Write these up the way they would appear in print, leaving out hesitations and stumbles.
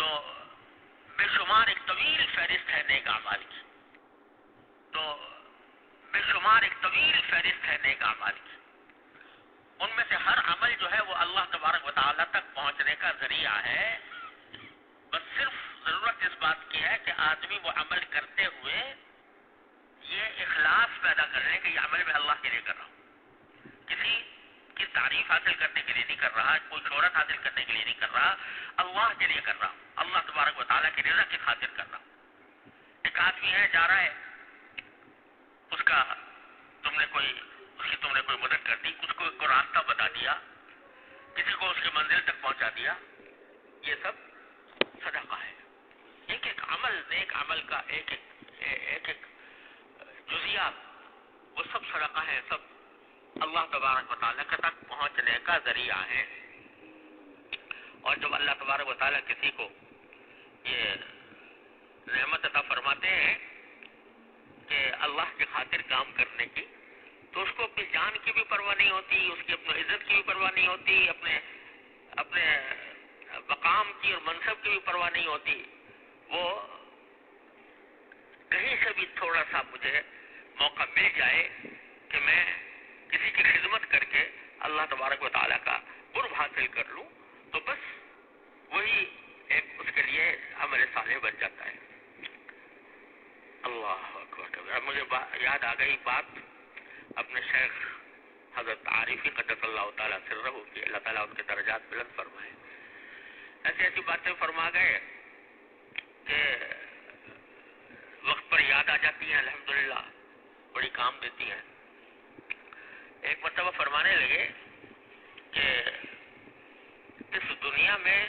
تو بے شمار ایک طویل فہرست ہے نیک اعمال کی، تو بے شمار ایک طویل فہرست ہے نیک اعمال کی. ان میں سے ہر عمل جو ہے وہ اللہ تبارک و تعالیٰ تک پہنچنے کا ذریعہ ہے. بس صرف ضرورت اس بات کی ہے کہ آدمی وہ عمل کرتے ہوئے یہ اخلاص پیدا کر لے کہ یہ عمل میں اللہ کے لیے کر رہا ہوں، کسی کی تعریف حاصل کرنے کے لیے نہیں کر رہا، کوئی شہرت حاصل کرنے کے لیے نہیں کر رہا، اللہ کے لیے کر رہا ہوں، اللہ تبارک و تعالیٰ کی رضا کی خاطر کر رہا ہوں. ایک آدمی ہے جا رہا ہے، اس کا تم نے کوئی مدد کر دی، اس کو کوئی راستہ بتا دیا، کسی کو اس کی منزل تک پہنچا دیا، یہ سب صدقہ ہے. ایک ایک عمل، نیک عمل کا ایک ایک جزیات، وہ سب صدقہ ہے، سب اللہ تبارک و تعالیٰ کے تک پہنچنے کا ذریعہ ہے. اور جب اللہ تبارک و تعالیٰ کسی کو یہ نعمت عطا فرماتے ہیں کہ اللہ کی خاطر کام کرنے کی، تو اس کو اپنی جان کی بھی پرواہ نہیں ہوتی، اس کی اپنی عزت کی بھی پرواہ نہیں ہوتی، اپنے مقام کی اور منصب کی بھی پرواہ نہیں ہوتی. وہ کہیں سے بھی تھوڑا سا مجھے موقع مل جائے کہ میں کسی کی خدمت کر کے اللہ تبارک و تعالیٰ کا قرب حاصل کر لوں، تو بس وہی ایک اس کے لیے عمل صالح بن جاتا ہے. اللہ اکبر. مجھے یاد آ گئی بات اپنے شیخ حضرت عارفی قدس اللہ تعالیٰ سرہ کی، اللہ تعالیٰ ان کے درجات بلند فرمائے. ایسی ایسی باتیں فرما گئے کہ وقت پر یاد آ جاتی ہیں، الحمدللہ بڑی کام دیتی ہیں. ایک مرتبہ فرمانے لگے کہ اس دنیا میں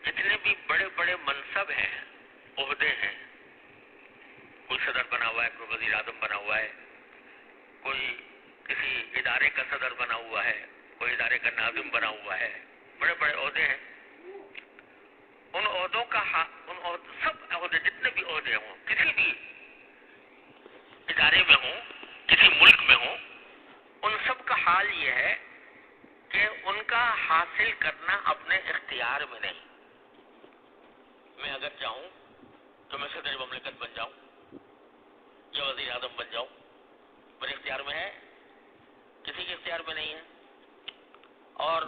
جتنے بھی بڑے بڑے منصب ہیں، عہدے ہیں، کوئی صدر بنا ہوا ہے، کوئی وزیر اعظم بنا ہوا ہے، کوئی کسی ادارے کا صدر بنا ہوا ہے، کوئی ادارے کا ناظم بنا ہوا ہے، بڑے بڑے عہدے ہیں. ان عہدوں کا سب عہدے، جتنے بھی عہدے ہوں، کسی بھی ادارے میں ہوں، کسی ملک میں ہوں، ان سب کا حال یہ ہے کہ ان کا حاصل کرنا اپنے اختیار میں نہیں. میں اگر چاہوں تو میں صدر مملکت بن جاؤں یا وزیر اعظم بن جاؤں، میرے اختیار میں ہے، کسی کے اختیار میں نہیں ہے. اور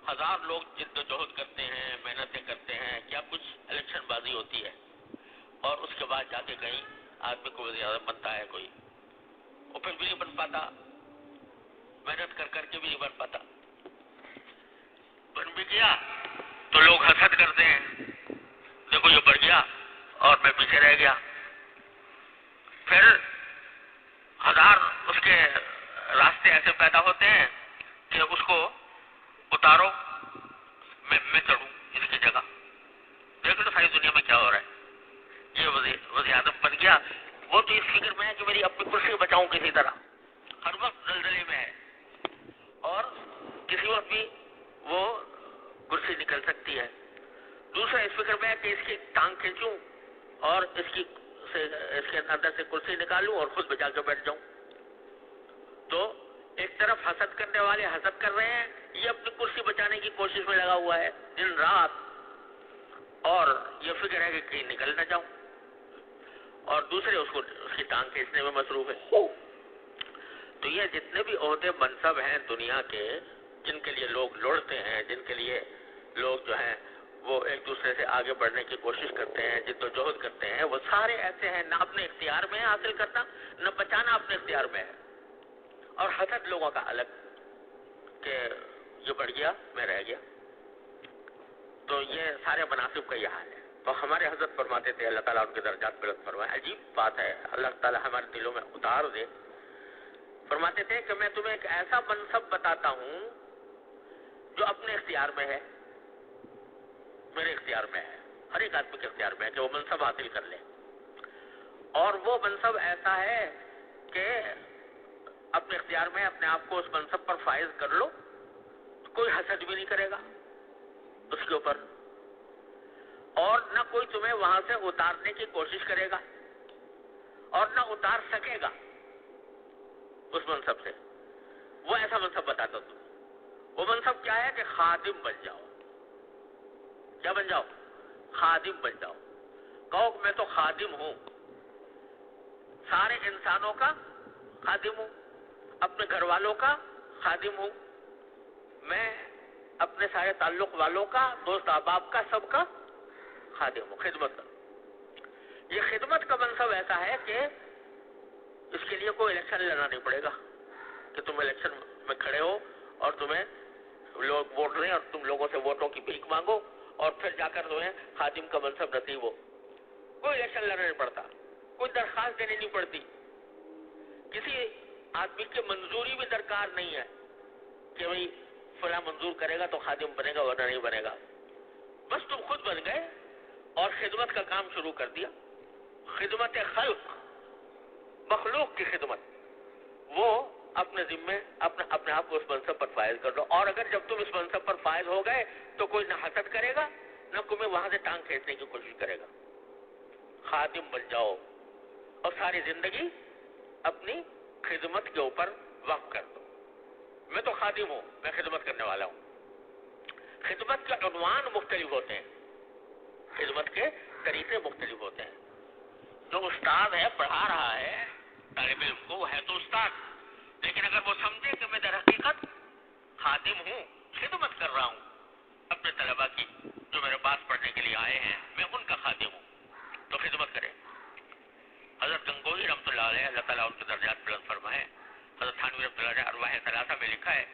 ہزار لوگ جد و جہد کرتے ہیں، محنتیں کرتے ہیں، کیا کچھ الیکشن بازی ہوتی ہے، اور اس کے بعد جا کے کہیں آدمی کو وزیر اعظم بنتا ہے کوئی، وہ پھر بھی نہیں بن پاتا، محنت کر کر کے بھی نہیں بن پاتا. بن بھی گیا تو لوگ حسد کرتے ہیں، دیکھو یہ بڑھ گیا اور میں پیچھے رہ گیا. پھر ہزار اس کے راستے ایسے پیدا ہوتے ہیں کہ اس کو اتارو، میں چڑھوں اس کی جگہ. دیکھ لو ساری دنیا میں کیا ہو رہا ہے. یہ وزیر اعظم بن گیا، وہ تو اس فکر میں ہے کہ میری اپنی کرسی بچاؤں کسی طرح، ہر وقت زلزلے میں ہے، اور کسی وقت بھی وہ کرسی نکل سکتی ہے. دوسرا اس فکر میں ہے کہ اس کی ٹانگ کھینچوں اور اس کے اندر سے کرسی نکالوں اور خود بچا کے بیٹھ جاؤں. تو ایک طرف حسد کرنے والے حسد کر رہے ہیں، یہ اپنی کرسی بچانے کی کوشش میں لگا ہوا ہے دن رات، اور یہ فکر ہے کہ کہیں نکل نہ جاؤں، اور دوسرے اس کی ٹانگ کھینچنے میں مصروف ہے. تو یہ جتنے بھی عہدے منصب ہیں دنیا کے، جن کے لیے لوگ لڑتے ہیں، جن کے لیے لوگ جو ہیں وہ ایک دوسرے سے آگے بڑھنے کی کوشش کرتے ہیں، جد و جہد کرتے ہیں، وہ سارے ایسے ہیں، نہ اپنے اختیار میں ہے حاصل کرنا، نہ بچانا اپنے اختیار میں ہے. اور حسد لوگوں کا الگ کہ یہ بڑھ گیا میں رہ گیا. تو یہ سارے مناسب کا یہ حال ہے. تو ہمارے حضرت فرماتے تھے، اللہ تعالیٰ ان کے درجات بلند فرمائے، عجیب بات ہے، اللہ تعالیٰ ہمارے دلوں میں اتار دے. فرماتے تھے کہ میں تمہیں ایک ایسا منصب بتاتا ہوں جو اپنے اختیار میں ہے، میرے اختیار میں ہے، ہر ایک آدمی کے اختیار میں ہے کہ وہ منصب حاصل کر لے. اور وہ منصب ایسا ہے کہ اپنے اختیار میں اپنے آپ کو اس منصب پر فائز کر لو، کوئی حسد بھی نہیں کرے گا اس کے اوپر، اور نہ کوئی تمہیں وہاں سے اتارنے کی کوشش کرے گا، اور نہ اتار سکے گا اس منصب سے. وہ ایسا منصب بتاتا تم. وہ منصب کیا ہے کہ خادم بن جاؤ. کیا بن جاؤ؟ خادم بن جاؤ. کہو میں تو خادم ہوں، سارے انسانوں کا خادم ہوں، اپنے گھر والوں کا خادم ہوں، میں اپنے سارے تعلق والوں کا، دوست احباب کا، سب کا خادم ہوں. خدمت. یہ خدمت کا منصب ایسا ہے کہ اس کے لیے کوئی الیکشن لڑنا نہیں پڑے گا کہ تم الیکشن میں کھڑے ہو اور تمہیں لوگ ووٹ دیں اور تم لوگوں سے ووٹوں کی بھیک مانگو اور پھر جا کر تمہیں خادم کا منصب نصیب ہو. کوئی الیکشن لڑنا نہیں پڑتا، کوئی درخواست دینی نہیں پڑتی، کسی آدمی کی منظوری بھی درکار نہیں ہے کہ بھئی فلاں منظور کرے گا تو خادم بنے گا ورنہ نہیں بنے گا. بس تم خود بن گئے اور خدمت کا کام شروع کر دیا. خدمت خلق، مخلوق کی خدمت، وہ اپنے ذمے اپنے آپ کو اس منصب پر فائز کر دو. اور اگر جب تم اس منصب پر فائز ہو گئے تو کوئی نہ حسد کرے گا نہ تمہیں وہاں سے ٹانگ کھینچنے کی کوشش کرے گا. خادم بن جاؤ اور ساری زندگی اپنی خدمت کے اوپر وقف کر دو. میں تو خادم ہوں، میں خدمت کرنے والا ہوں. خدمت کے عنوان مختلف ہوتے ہیں، خدمت کے طریقے مختلف ہوتے ہیں. جو استاد ہے پڑھا رہا ہے طالب علم کو، وہ ہے تو استاد، لیکن اگر وہ سمجھے کہ میں در حقیقت خادم ہوں، خدمت کر رہا ہوں اپنے طلباء کی جو میرے پاس پڑھنے کے لیے آئے ہیں، میں ان کا خادم ہوں، تو خدمت کرے. حضرت گنگوہی رحمۃ اللہ علیہ، اللہ تعالیٰ ان کے درجات بلند فرمائے، حضرت تھانوی رحمۃ اللہ علیہ ارواح ثلاثہ میں لکھا ہے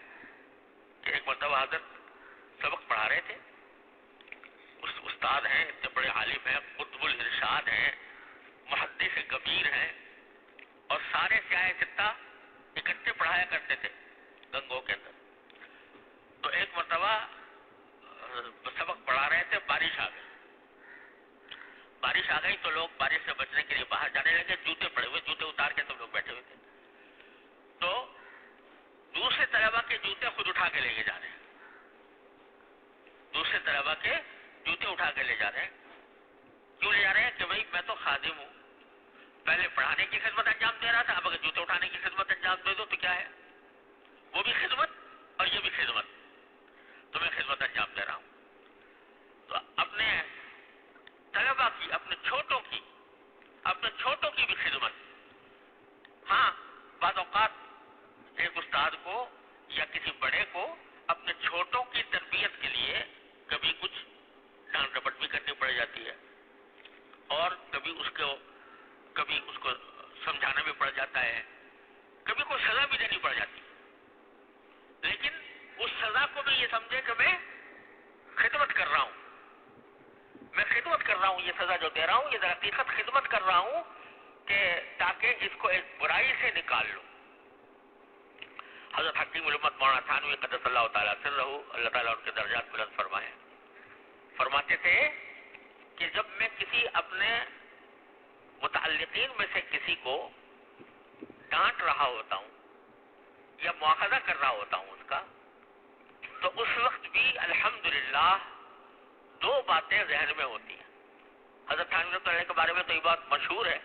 کہ ایک مرتبہ حضرت سبق پڑھا رہے تھے. استاد ہیں، اتنے بڑے عالم ہیں، قطب الارشاد ہیں، محدث کبیر ہیں، اور سارے سیاہ ستہ اکٹھے پڑھایا کرتے تھے گنگو کے اندر. تو ایک مرتبہ سبق پڑھا رہے تھے، بارش آ گئی. بارش آ گئی تو لوگ بارش سے بچنے کے لیے باہر جانے لگے. جوتے پڑے ہوئے، جوتے اتار کے سب لوگ بیٹھے ہوئے تھے. تو دوسرے طلبا کے جوتے خود اٹھا کے لے کے جا رہے ہیں، دوسرے طلبا کے جوتے اٹھا کے لے جا رہے ہیں. کیوں لے جا رہے ہیں؟ کہ بھائی میں تو خادم ہوں، پہلے پڑھانے کی خدمت انجام دے رہا تھا، اب اگر جوتے اٹھانے کی خدمت انجام دے دو تو کیا ہے؟ وہ بھی خدمت اور یہ بھی خدمت، تو میں خدمت انجام دے رہا ہوں. تو اپنے طلبا کی، اپنے چھوٹوں کی بھی خدمت. ہاں، بعض اوقات ایک استاد کو یا کسی بڑے کو اپنے چھوٹوں کی تربیت کے لیے کبھی کچھ ڈانٹ ڈپٹ بھی کرنی پڑ جاتی ہے، اور کبھی اس کو سمجھانا بھی پڑ جاتا ہے، کبھی کوئی سزا بھی دینی پڑ جاتی ہے. لیکن اس سزا کو بھی یہ سمجھے کہ میں خدمت کر رہا ہوں، میں خدمت کر رہا ہوں. یہ سزا جو دے رہا ہوں یہ در حقیقت خدمت کر رہا ہوں کہ تاکہ اس کو ایک برائی سے نکال لو. حضرت حکیم الامت مولانا تھانوی قدس اللہ تعالیٰ سرہ، اللہ تعالیٰ ان کے درجات بلند فرمائے، فرماتے تھے کہ جب میں کسی اپنے متعلقین میں سے کسی کو ڈانٹ رہا ہوتا ہوں یا مواخذہ کر رہا ہوتا ہوں اس کا، تو اس وقت بھی الحمدللہ دو باتیں ذہن میں ہوتی ہیں. حضرت تھانوی رحمۃ اللہ کے بارے میں تو یہ بات مشہور ہے،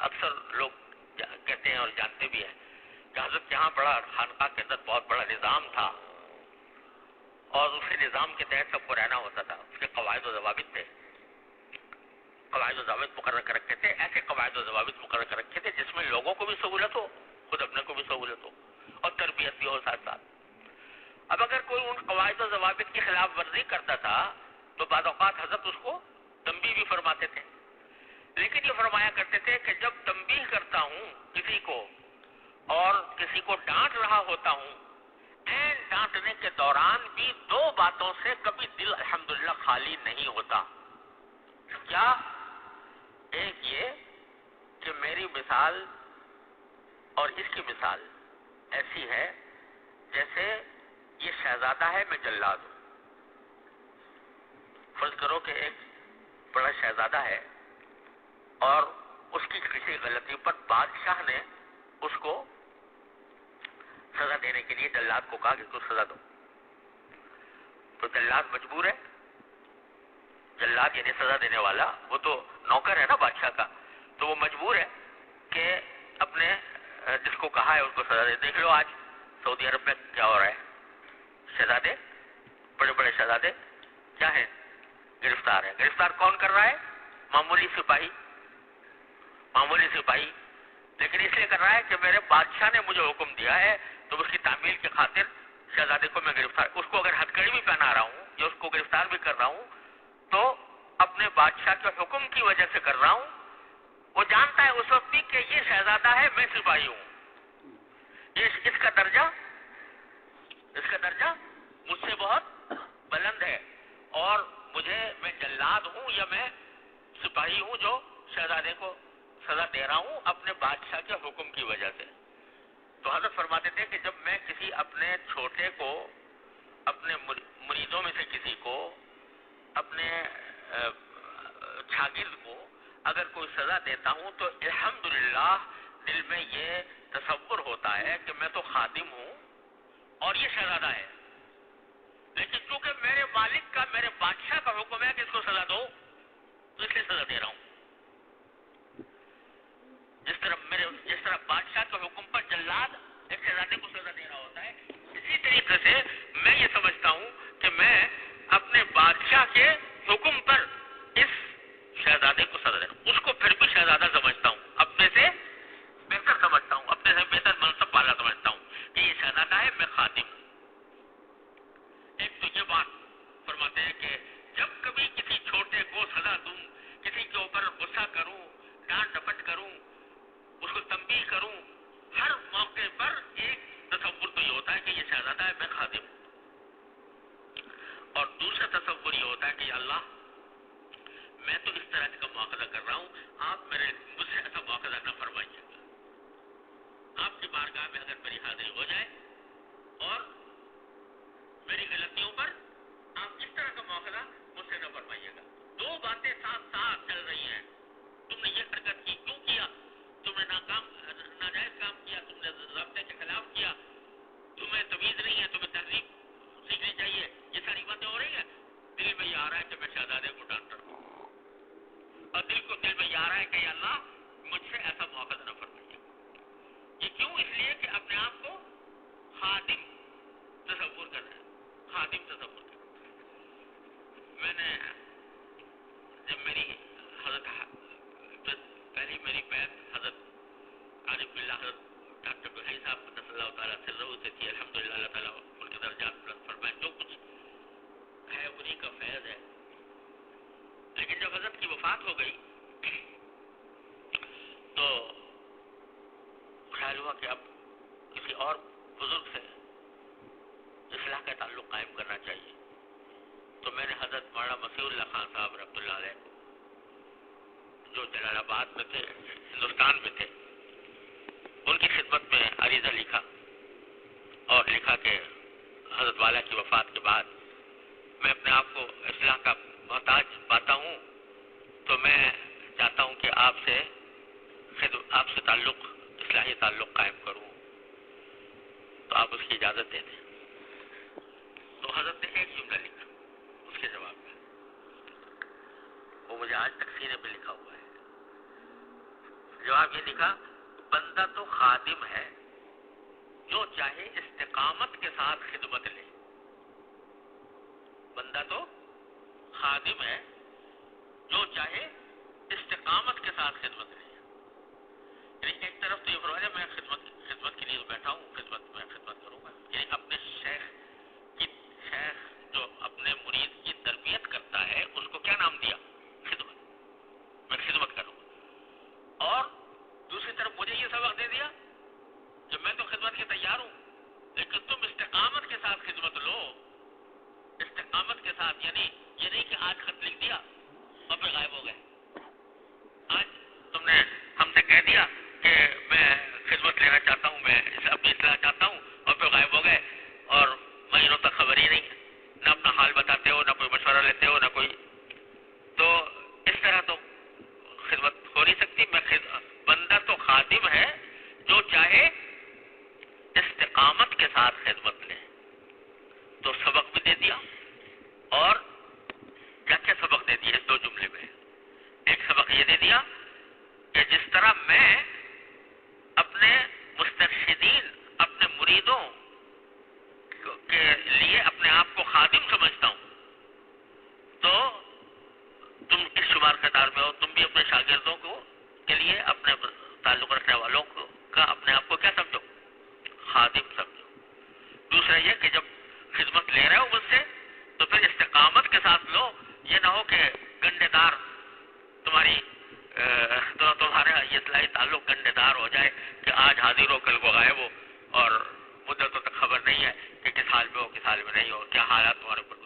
اکثر لوگ کہتے ہیں اور جانتے بھی ہیں کہ حضرت یہاں بڑا خانقاہ کے اندر بہت بڑا نظام تھا، اور اسی نظام کے تحت سب کو رہنا ہوتا تھا. اس کے قواعد و ضوابط تھے، قواعد و ضوابط مقرر کر رکھے تھے. ایسے قواعد و ضوابط مقرر کر رکھے تھے جس میں لوگوں کو بھی سہولت ہو، خود اپنے کو بھی سہولت ہو، اور تربیت بھی ہو ساتھ ساتھ. اب اگر کوئی ان قواعد و ضوابط کی خلاف ورزی کرتا تھا تو بعض اوقات حضرت اس کو تنبیہ بھی فرماتے تھے. لیکن یہ فرمایا کرتے تھے کہ جب تنبیہ کرتا ہوں کسی کو اور کسی کو ڈانٹ رہا ہوتا ہوں، این ڈانٹنے کے دوران بھی دو باتوں سے کبھی دل الحمدللہ خالی نہیں ہوتا. کیا؟ ایک یہ کہ میری مثال اور اس کی مثال ایسی ہے جیسے یہ شہزادہ ہے، میں جلاد ہوں. فرض کرو کہ ایک بڑا شہزادہ ہے اور اس کی کسی غلطی پر بادشاہ نے اس کو سزا دینے کے لیے جلاد کو کہا کہ اس کو سزا دو. تو جلاد مجبور ہے، جلاد یعنی سزا دینے والا، وہ تو نوکر ہے نا بادشاہ کا، تو وہ مجبور ہے کہ اپنے جس کو کہا ہے اس کو سزا دے. دیکھ لو آج سعودی عرب میں کیا ہو رہا ہے. شہزادے، بڑے بڑے شہزادے کیا ہیں؟ گرفتار ہے. گرفتار کون کر رہا ہے؟ معمولی سپاہی. معمولی سپاہی لیکن اس لیے کر رہا ہے کہ میرے بادشاہ نے مجھے حکم دیا ہے تو اس کی تعمیل کی خاطر شہزادے کو میں گرفتار، اس کو اگر ہتھکڑی بھی پہنا رہا ہوں یا اس کو گرفتار بھی کر رہا ہوں تو اپنے بادشاہ کے حکم کی وجہ سے کر رہا ہوں. وہ جانتا ہے اس وقت بھی کہ یہ شہزادہ ہے، میں سپاہی ہوں. اس کا درجہ مجھ سے بہت بلند ہے اور میں جلاد ہوں یا میں سپاہی ہوں جو شہزادے کو سزا دے رہا ہوں اپنے بادشاہ کے حکم کی وجہ سے. تو حضرت فرماتے تھے کہ جب میں کسی اپنے چھوٹے کو، اپنے مریدوں میں سے کسی کو، اپنے شاگرد کو اگر کوئی سزا دیتا ہوں تو الحمدللہ دل میں یہ تصور ہوتا ہے کہ میں تو خادم ہوں اور یہ شہزادہ ہے، لیکن چونکہ میرے مالک کا، میرے بادشاہ کا حکم ہے کہ اس کو سزا دو تو اس لیے سزا دے رہا ہوں. جس طرح بادشاہ کے حکم پر جلاد ایک شہزادے کو سزا دے رہا ہوتا ہے، اسی طریقے سے میں یہ سمجھتا ہوں کہ میں اپنے بادشاہ کے حکم پر اس شہزادے کو سزا دے رہا ہوں. اس کو پھر بھی شہزادہ سمجھتا ہوں، اپنے سے بہتر سمجھتا ہوں، اپنے سے بہتر منصب والا سمجھتا ہوں کہ یہ شہزادہ ہے، میں خادم ہوں. ایک تو یہ بات فرماتے ہیں کہ جب کبھی کسی چھوٹے کو سزا دوں، کسی کے اوپر غصہ کروں، ڈانٹ ڈپٹ کروں، اس کو تنبیہ کروں، ہر موقع پر ایک تصور تو یہ ہوتا ہے کہ یہ شہزادہ ہے، میں خادم ہوں. اور دوسرا تصور یہ ہوتا ہے کہ اللہ میں تو اس طرح کا مواخذہ کر رہا ہوں، آپ مجھ سے ایسا مواخذہ نہ فرمائیے گا. آپ کی بارگاہ میں اگر میری حاضری ہو جائے اور میری غلطیوں پر آپ اس طرح کا مواخذہ مجھ سے نہ فرمائیے گا. دو باتیں ساتھ ساتھ چل رہی ہیں. تم نے یہ حرکت کی، کیوں کیا؟ تم نے ناجائز کام کیا، تم نے ضابطے کے خلاف کیا، تمہیں تمیز نہیں ہے، تمہیں تہذیب سیکھنی چاہیے. یہ ساری باتیں ہو رہی ہیں. دل میں یہ آ رہا ہے کہ میں شہزادے کو ڈانٹ رہا ہوں اور دل میں یہ آ رہا ہے کہ اللہ مجھ سے ایسا مواخذہ نہ فرمائیے. یہ کیوں؟ اس لیے کہ اپنے آپ کو خادم تصور کر رہے ہیں، خادم تصور کر رہے ہیں. میں نے جب میری پہلی میری بیعت حضرت عارف باللہ حضرت ڈاکٹر بحری صاحب قدس اللہ تعالیٰ سے ضرور سے تھی. الحمدللہ اللہ تعالیٰ ان کے درجات بلند فرمائے. جو کچھ ہے انہی کا فیض ہے. لیکن جب حضرت کی وفات ہو گئی تو خیال ہوا کہ اب کسی اور بزرگ سے اصلاح کا تعلق قائم کرنا چاہیے. تو میں نے حضرت مولانا مسیح اللہ خان صاحب رحمۃ اللہ علیہ کو، جو جلال آباد میں تھے، ہندوستان میں تھے، ان کی خدمت میں عریضہ لکھا اور لکھا کہ حضرت والا کی وفات کے بعد میں اپنے آپ کو اصلاح کا محتاج پاتا ہوں، تو میں چاہتا ہوں کہ آپ سے تعلق، اصلاحی تعلق قائم کروں، تو آپ اس کی اجازت دے دیں. تو حضرت نے ایک جملہ لکھا اس کے جواب میں، وہ مجھے آج تک سینے پہ لکھا ہوا ہے. جواب یہ لکھا، بندہ تو خادم ہے جو چاہے استقامت کے ساتھ خدمت لے. بندہ تو خادم ہے جو چاہے استقامت کے ساتھ خدمت لے. یعنی ایک طرف تو یہ فرمایا میں خدمت کے لیے بیٹھا ہوں، خدمت کروں گا. یعنی اپنے شیخ جو اپنے مرید کی تربیت کرتا ہے اس کو کیا نام دیا؟ خدمت. میں خدمت کروں گا. اور دوسری طرف مجھے یہ سبق دے دیا کہ میں تو خدمت کے تیار ہوں، لیکن تم استقامت کے ساتھ خدمت لو. استقامت کے ساتھ یعنی یہ نہیں کہ آج خط لکھ دیا اور پھر غائب ہو گئے. آج تم نے ہم سے کہہ دیا کہ میں خدمت لینا چاہتا ہوں، میں اپنی اصلاح چاہتا ہوں، اور پھر غائب ہو گئے اور مہینوں تک خبر ہی نہیں، نہ اپنا حال بتاتے ہو، نہ کوئی مشورہ لیتے ہو، نہ کوئی. تو اس طرح تو خدمت ہو نہیں سکتی. بندہ تو خادم ہے جو چاہے استقامت کے ساتھ خدمت لے. تو سبق بھی دے دیا، اور کیا سبق دے دیا اس دو جملے میں. ایک سبق یہ دے دیا کہ جس طرح میں اپنے مسترشدین، اپنے مریدوں کے لیے اپنے آپ کو خادم سمجھتا ہوں، اعتبار قطار میں ہو، تم بھی اپنے شاگردوں کو کے لیے اپنے تعلق رکھنے والوں کا اپنے آپ کو کیا سمجھو؟ خادم سمجھو۔ دوسرا یہ کہ جب خدمت لے رہے ہو مجھ سے تو پھر استقامت کے ساتھ لو، یہ نہ ہو کہ گنڈے دار تمہارا یہ اصلاحی تعلق گنڈے دار ہو جائے کہ آج حاضر ہو کل کو غائب ہو اور مدتوں تک خبر نہیں ہے کہ کس حال میں ہو کس حال میں نہیں ہو، کیا حالات تمہارے اوپر